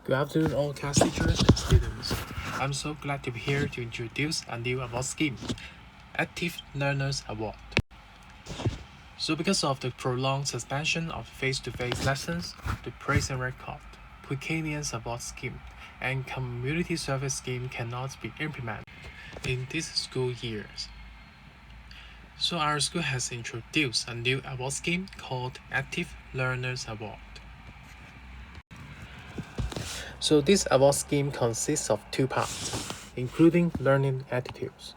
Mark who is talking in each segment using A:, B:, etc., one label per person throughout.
A: Good afternoon, all class teachers and students. I'm so glad to be here to introduce a new award scheme, Active Learners Award. So because of the prolonged suspension of face-to-face lessons, the Praise and Record, Precarious Award Scheme, and Community Service Scheme cannot be implemented in these school years. So our school has introduced a new award scheme called Active Learners Award. So this award scheme consists of two parts, including learning attitudes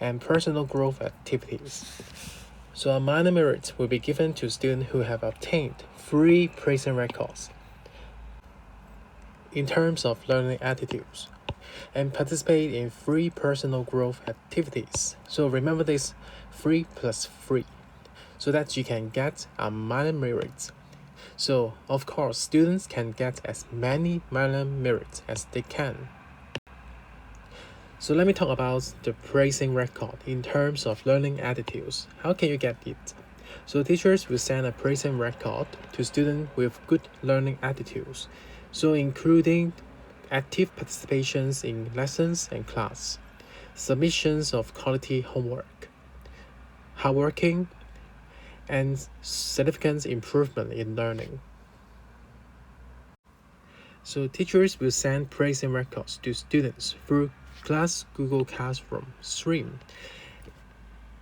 A: and personal growth activities. So a minor merit will be given to students who have obtained 3 praise and records in terms of learning attitudes and participate in 3 personal growth activities. So remember this 3 plus 3 so that you can get a minor merit. So, of course, students can get as many minor merits as they can. So let me talk about the praising record in terms of learning attitudes. How can you get it? So teachers will send a praising record to students with good learning attitudes, so including active participations in lessons and class, submissions of quality homework, hardworking, and significant improvement in learning. So teachers will send praising records to students through class Google Classroom stream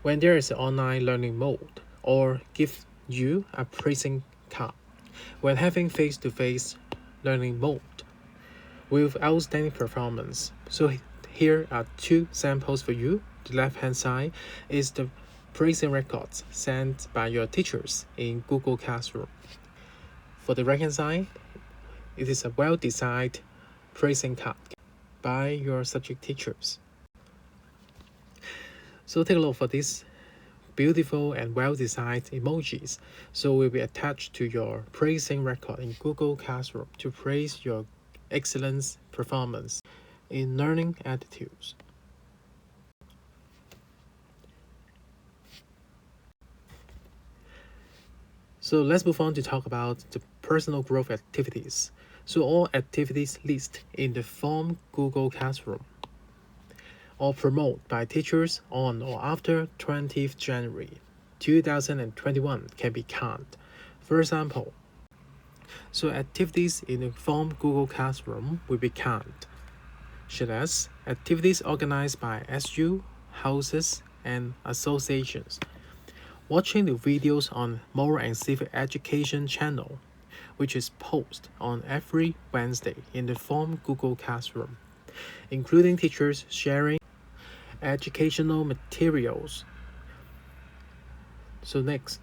A: when there is an online learning mode, or give you a praising card when having face-to-face learning mode with outstanding performance. So here are 2 samples for you. The left-hand side is the praising records sent by your teachers in Google Classroom. For the right-hand side, it is a well-designed praising card by your subject teachers. So take a look for these beautiful and well-designed emojis. So will be attached to your praising record in Google Classroom to praise your excellent performance in learning attitudes. So let's move on to talk about the personal growth activities. So all activities listed in the form Google Classroom or promoted by teachers on or after 20th January 2021 can be counted. For example, so activities in the form Google Classroom will be counted, such as activities organized by SU, houses, and associations. Watching the videos on Moral and Civic Education channel, which is posted on every Wednesday in the form Google Classroom, including teachers sharing educational materials. So next,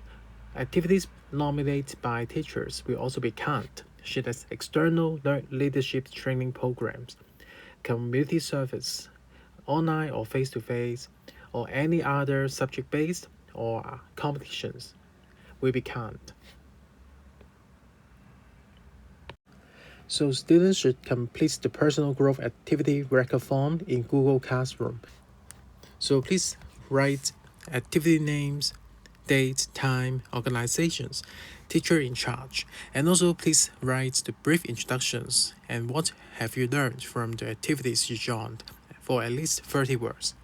A: activities nominated by teachers will also be counted, such as external leadership training programs, community service, online or face-to-face, or any other subject-based or competitions will be counted. So students should complete the personal growth activity record form in Google Classroom. So please write activity names, date, time, organizations, teacher in charge, and also please write the brief introductions and what have you learned from the activities you joined for at least 30 words.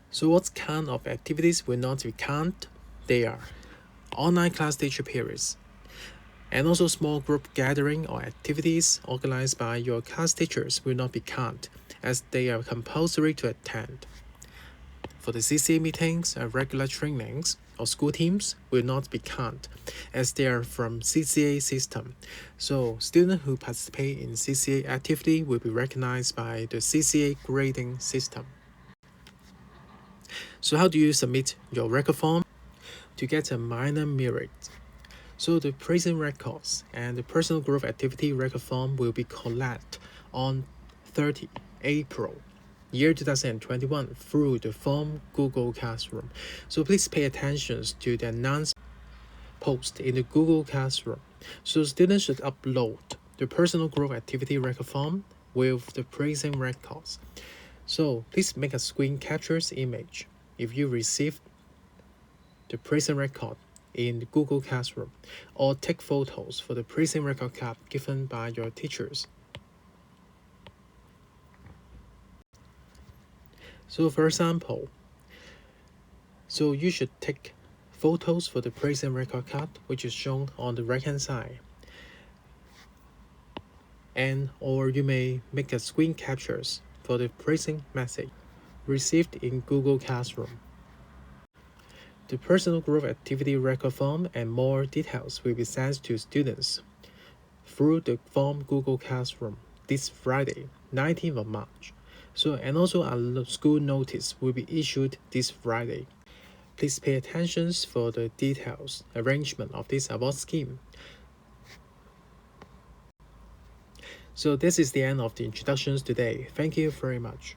A: So what kind of activities will not be counted? They are online class teacher periods, and also small group gathering or activities organized by your class teachers will not be counted as they are compulsory to attend. For the CCA meetings and regular trainings or school teams will not be counted as they are from CCA system. So students who participate in CCA activity will be recognized by the CCA grading system. So how do you submit your record form? To get a minor merit. So the praising records and the personal growth activity record form will be collected on 30 April year 2021 through the form Google Classroom. So please pay attention to the announcement post in the Google Classroom. So students should upload the personal growth activity record form with the praising records. So please make a screen captures image if you receive the praising record in Google Classroom, or take photos for the praising record card given by your teachers. So for example, you should take photos for the praising record card, which is shown on the right hand side. Or you may make a screen captures for the praising message received in Google Classroom. The personal growth activity record form and more details will be sent to students through the form Google Classroom this Friday, 19th of March. And also a school notice will be issued this Friday. Please pay attention for the details arrangement of this award scheme. So this is the end of the introductions today. Thank you very much.